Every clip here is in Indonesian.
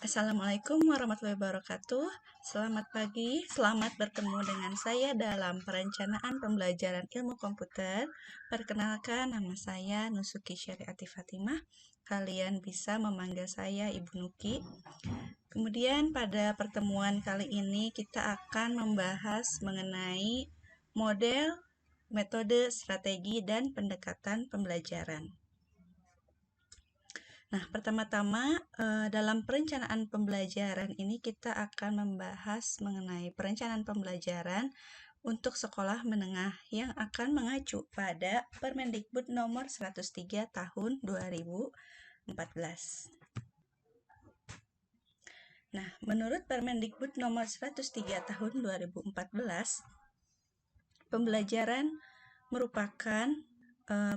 Assalamualaikum warahmatullahi wabarakatuh. Selamat pagi, selamat bertemu dengan saya dalam perencanaan pembelajaran ilmu komputer. Perkenalkan, nama saya Nusuki Syariati Fatimah. Kalian bisa memanggil saya Ibu Nuki. Kemudian pada pertemuan kali ini kita akan membahas mengenai model, metode, strategi, dan pendekatan pembelajaran. Nah, pertama-tama dalam perencanaan pembelajaran ini kita akan membahas mengenai perencanaan pembelajaran untuk sekolah menengah yang akan mengacu pada Permendikbud nomor 103 tahun 2014. Nah, menurut Permendikbud nomor 103 tahun 2014, pembelajaran merupakan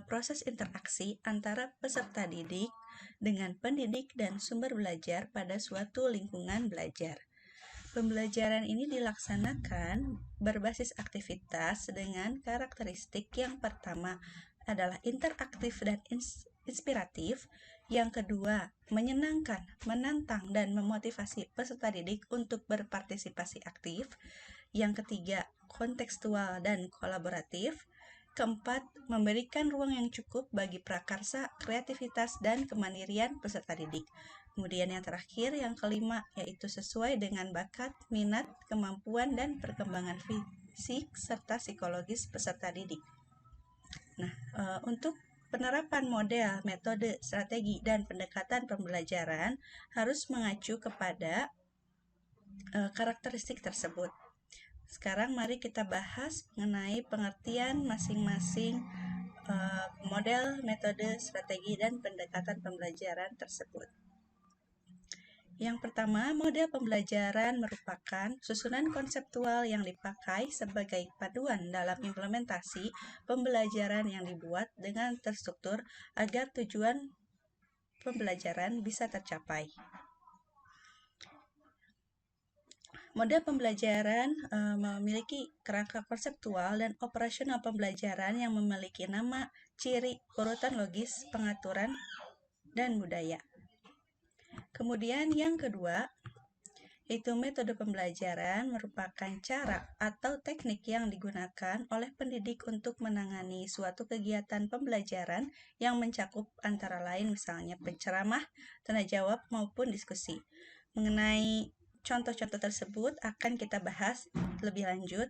proses interaksi antara peserta didik dengan pendidik dan sumber belajar pada suatu lingkungan belajar. Pembelajaran ini dilaksanakan berbasis aktivitas dengan karakteristik yang pertama adalah interaktif dan inspiratif, yang kedua menyenangkan, menantang, dan memotivasi peserta didik untuk berpartisipasi aktif, yang ketiga kontekstual dan kolaboratif, keempat, memberikan ruang yang cukup bagi prakarsa, kreativitas, dan kemandirian peserta didik. Kemudian yang terakhir, yang kelima, yaitu sesuai dengan bakat, minat, kemampuan, dan perkembangan fisik serta psikologis peserta didik. Nah, untuk penerapan model, metode, strategi, dan pendekatan pembelajaran harus mengacu kepada karakteristik tersebut. Sekarang mari kita bahas mengenai pengertian masing-masing model, metode, strategi, dan pendekatan pembelajaran tersebut. Yang pertama, model pembelajaran merupakan susunan konseptual yang dipakai sebagai panduan dalam implementasi pembelajaran yang dibuat dengan terstruktur agar tujuan pembelajaran bisa tercapai. Model pembelajaran memiliki kerangka konseptual dan operasional pembelajaran yang memiliki nama, ciri, urutan logis, pengaturan, dan budaya. Kemudian yang kedua, yaitu metode pembelajaran merupakan cara atau teknik yang digunakan oleh pendidik untuk menangani suatu kegiatan pembelajaran yang mencakup antara lain misalnya penceramah, tanya jawab, maupun diskusi. Mengenai contoh-contoh tersebut akan kita bahas lebih lanjut.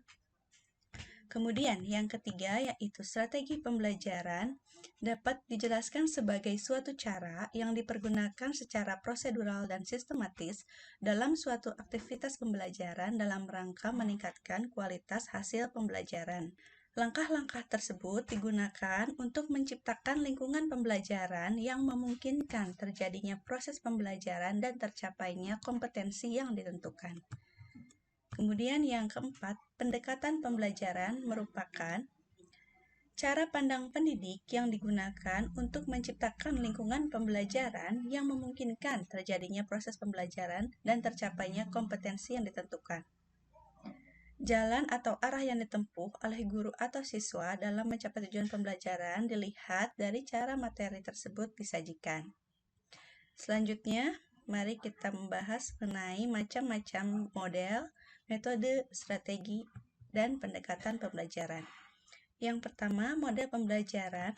Kemudian yang ketiga, yaitu strategi pembelajaran, dapat dijelaskan sebagai suatu cara yang dipergunakan secara prosedural dan sistematis dalam suatu aktivitas pembelajaran dalam rangka meningkatkan kualitas hasil pembelajaran. Langkah-langkah tersebut digunakan untuk menciptakan lingkungan pembelajaran yang memungkinkan terjadinya proses pembelajaran dan tercapainya kompetensi yang ditentukan. Kemudian yang keempat, pendekatan pembelajaran merupakan cara pandang pendidik yang digunakan untuk menciptakan lingkungan pembelajaran yang memungkinkan terjadinya proses pembelajaran dan tercapainya kompetensi yang ditentukan. Jalan atau arah yang ditempuh oleh guru atau siswa dalam mencapai tujuan pembelajaran dilihat dari cara materi tersebut disajikan. Selanjutnya, mari kita membahas mengenai macam-macam model, metode, strategi, dan pendekatan pembelajaran. Yang pertama, model pembelajaran.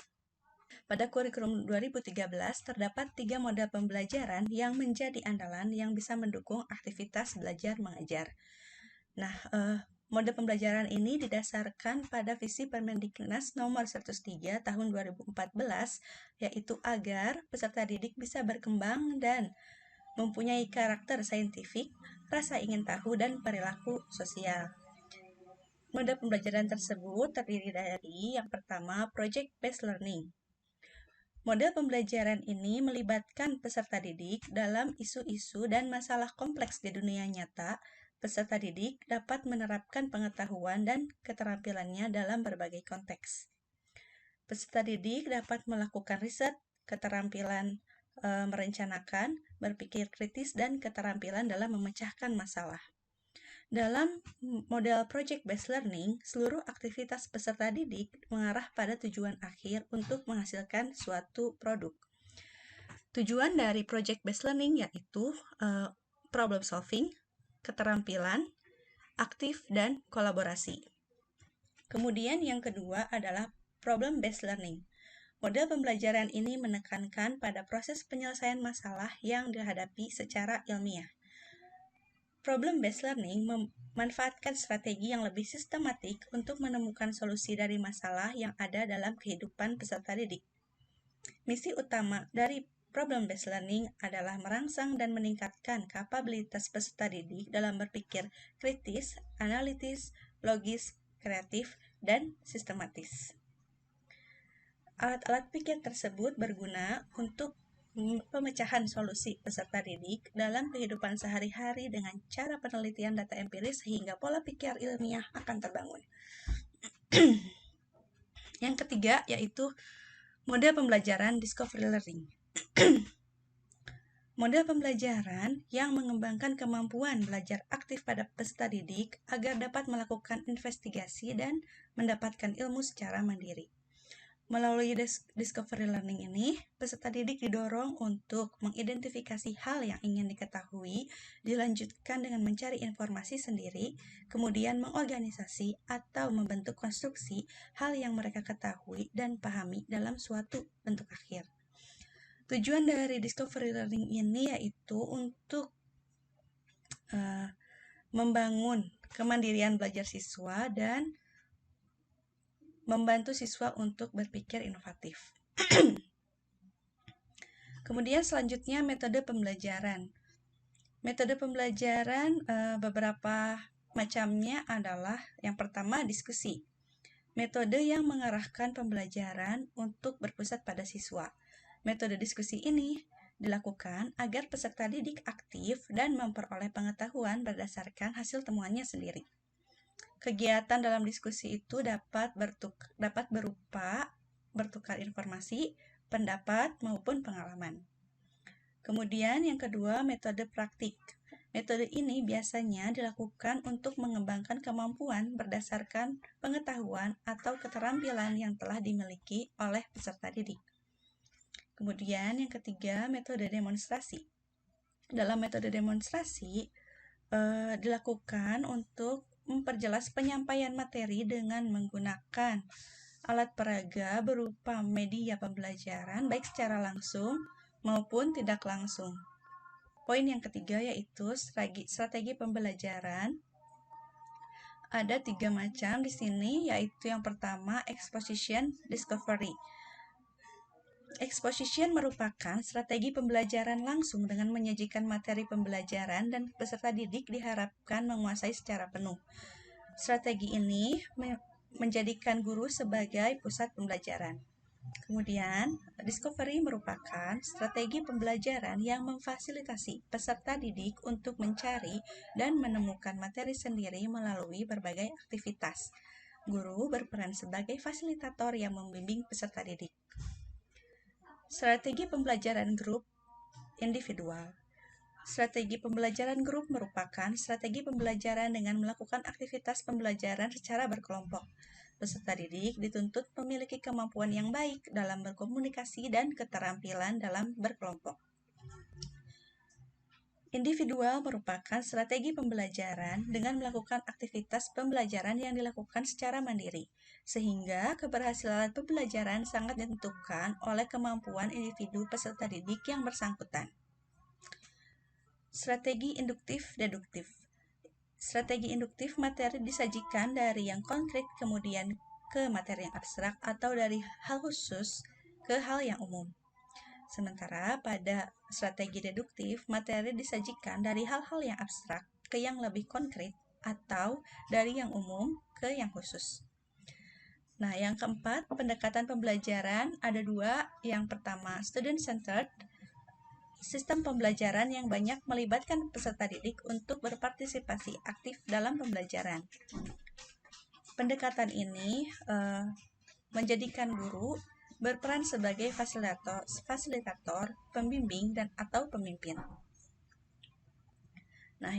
Pada kurikulum 2013 terdapat 3 model pembelajaran yang menjadi andalan yang bisa mendukung aktivitas belajar mengajar. Nah, model pembelajaran ini didasarkan pada visi Permendiknas nomor 103 tahun 2014, yaitu agar peserta didik bisa berkembang dan mempunyai karakter saintifik, rasa ingin tahu, dan perilaku sosial. Model pembelajaran tersebut terdiri dari yang pertama, Project Based Learning. Model pembelajaran ini melibatkan peserta didik dalam isu-isu dan masalah kompleks di dunia nyata. Peserta didik dapat menerapkan pengetahuan dan keterampilannya dalam berbagai konteks. Peserta didik dapat melakukan riset, keterampilan merencanakan, berpikir kritis, dan keterampilan dalam memecahkan masalah. Dalam model Project Based Learning, seluruh aktivitas peserta didik mengarah pada tujuan akhir untuk menghasilkan suatu produk. Tujuan dari Project Based Learning yaitu problem solving, keterampilan, aktif, dan kolaborasi. Kemudian yang kedua adalah problem based learning. Model pembelajaran ini menekankan pada proses penyelesaian masalah yang dihadapi secara ilmiah. Problem based learning memanfaatkan strategi yang lebih sistematik untuk menemukan solusi dari masalah yang ada dalam kehidupan peserta didik. Misi utama dari problem based learning adalah merangsang dan meningkatkan kapabilitas peserta didik dalam berpikir kritis, analitis, logis, kreatif, dan sistematis. Alat-alat pikir tersebut berguna untuk pemecahan solusi peserta didik dalam kehidupan sehari-hari dengan cara penelitian data empiris sehingga pola pikir ilmiah akan terbangun. Yang ketiga yaitu model pembelajaran discovery learning. Model pembelajaran yang mengembangkan kemampuan belajar aktif pada peserta didik agar dapat melakukan investigasi dan mendapatkan ilmu secara mandiri. Melalui discovery learning ini, peserta didik didorong untuk mengidentifikasi hal yang ingin diketahui, dilanjutkan dengan mencari informasi sendiri, kemudian mengorganisasi atau membentuk konstruksi hal yang mereka ketahui dan pahami dalam suatu bentuk akhir. Tujuan dari discovery learning ini yaitu untuk membangun kemandirian belajar siswa dan membantu siswa untuk berpikir inovatif. Kemudian selanjutnya metode pembelajaran. Metode pembelajaran beberapa macamnya adalah yang pertama diskusi. Metode yang mengarahkan pembelajaran untuk berpusat pada siswa. Metode diskusi ini dilakukan agar peserta didik aktif dan memperoleh pengetahuan berdasarkan hasil temuannya sendiri. Kegiatan dalam diskusi itu dapat berupa bertukar informasi, pendapat, maupun pengalaman. Kemudian yang kedua, metode praktik. Metode ini biasanya dilakukan untuk mengembangkan kemampuan berdasarkan pengetahuan atau keterampilan yang telah dimiliki oleh peserta didik. Kemudian yang ketiga, metode demonstrasi. Dalam metode demonstrasi dilakukan untuk memperjelas penyampaian materi dengan menggunakan alat peraga berupa media pembelajaran baik secara langsung maupun tidak langsung. Poin yang ketiga yaitu strategi pembelajaran. Ada 3 macam di sini, yaitu yang pertama exposition discovery. Exposition merupakan strategi pembelajaran langsung dengan menyajikan materi pembelajaran dan peserta didik diharapkan menguasai secara penuh. Strategi ini menjadikan guru sebagai pusat pembelajaran. Kemudian, discovery merupakan strategi pembelajaran yang memfasilitasi peserta didik untuk mencari dan menemukan materi sendiri melalui berbagai aktivitas. Guru berperan sebagai fasilitator yang membimbing peserta didik. Strategi pembelajaran grup individual. Strategi pembelajaran grup merupakan strategi pembelajaran dengan melakukan aktivitas pembelajaran secara berkelompok. Peserta didik dituntut memiliki kemampuan yang baik dalam berkomunikasi dan keterampilan dalam berkelompok. Individual merupakan strategi pembelajaran dengan melakukan aktivitas pembelajaran yang dilakukan secara mandiri, sehingga keberhasilan pembelajaran sangat ditentukan oleh kemampuan individu peserta didik yang bersangkutan. Strategi induktif-deduktif. Strategi induktif materi disajikan dari yang konkret kemudian ke materi yang abstrak atau dari hal khusus ke hal yang umum. Sementara pada strategi deduktif, materi disajikan dari hal-hal yang abstrak ke yang lebih konkret atau dari yang umum ke yang khusus. Nah, yang keempat, pendekatan pembelajaran ada 2. Yang pertama, student-centered, sistem pembelajaran yang banyak melibatkan peserta didik untuk berpartisipasi aktif dalam pembelajaran. Pendekatan ini menjadikan guru berperan sebagai fasilitator, pembimbing, dan atau pemimpin. Nah,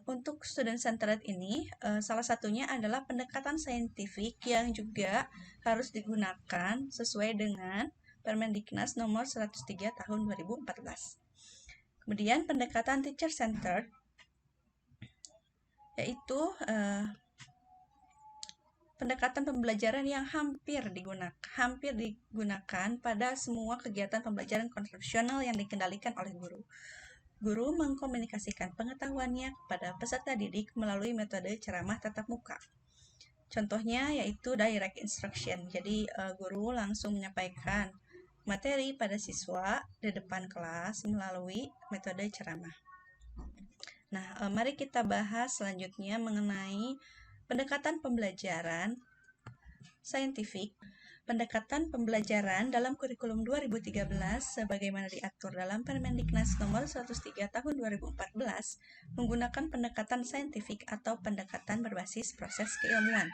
untuk student-centered ini, salah satunya adalah pendekatan saintifik yang juga harus digunakan sesuai dengan Permendiknas nomor 103 tahun 2014. Kemudian pendekatan teacher-centered, yaitu pendekatan pembelajaran yang hampir digunakan pada semua kegiatan pembelajaran konvensional yang dikendalikan oleh guru. Guru mengkomunikasikan pengetahuannya kepada peserta didik melalui metode ceramah tatap muka. Contohnya yaitu direct instruction. Jadi guru langsung menyampaikan materi pada siswa di depan kelas melalui metode ceramah. Nah, mari kita bahas selanjutnya mengenai pendekatan pembelajaran saintifik. Pendekatan pembelajaran dalam kurikulum 2013 sebagaimana diatur dalam Permendiknas nomor 103 tahun 2014 menggunakan pendekatan saintifik atau pendekatan berbasis proses keilmuan.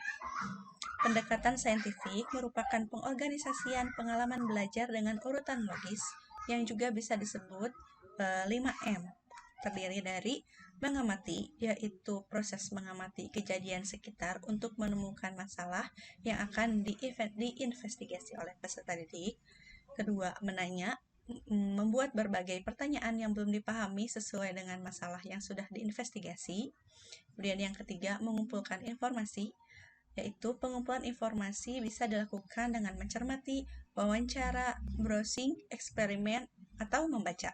Pendekatan saintifik merupakan pengorganisasian pengalaman belajar dengan urutan logis yang juga bisa disebut 5M. Terdiri dari mengamati, yaitu proses mengamati kejadian sekitar untuk menemukan masalah yang akan diinvestigasi oleh peserta didik. Kedua, menanya, membuat berbagai pertanyaan yang belum dipahami sesuai dengan masalah yang sudah diinvestigasi. Kemudian yang ketiga, mengumpulkan informasi, yaitu pengumpulan informasi bisa dilakukan dengan mencermati, wawancara, browsing, eksperimen, atau membaca.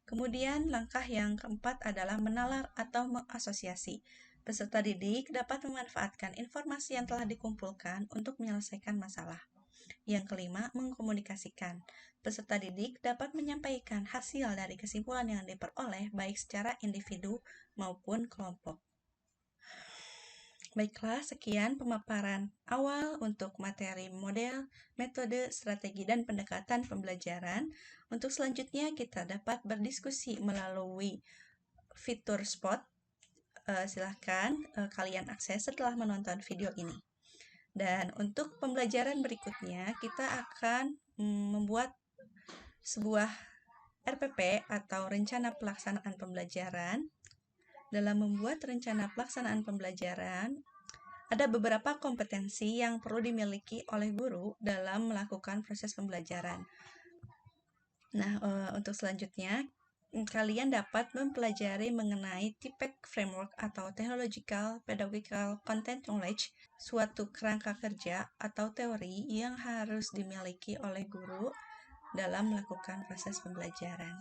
Kemudian langkah yang keempat adalah menalar atau mengasosiasi. Peserta didik dapat memanfaatkan informasi yang telah dikumpulkan untuk menyelesaikan masalah. Yang kelima, mengkomunikasikan. Peserta didik dapat menyampaikan hasil dari kesimpulan yang diperoleh baik secara individu maupun kelompok. Baiklah, sekian pemaparan awal untuk materi model, metode, strategi, dan pendekatan pembelajaran. Untuk selanjutnya, kita dapat berdiskusi melalui fitur spot. Silahkan kalian akses setelah menonton video ini. Dan untuk pembelajaran berikutnya, kita akan membuat sebuah RPP atau Rencana Pelaksanaan Pembelajaran. Dalam membuat rencana pelaksanaan pembelajaran, ada beberapa kompetensi yang perlu dimiliki oleh guru dalam melakukan proses pembelajaran. Nah, untuk selanjutnya, kalian dapat mempelajari mengenai TPEC Framework atau Technological Pedagogical Content Knowledge, suatu kerangka kerja atau teori yang harus dimiliki oleh guru dalam melakukan proses pembelajaran.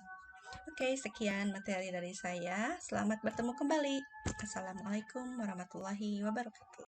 Oke, sekian materi dari saya. Selamat bertemu kembali. Assalamualaikum warahmatullahi wabarakatuh.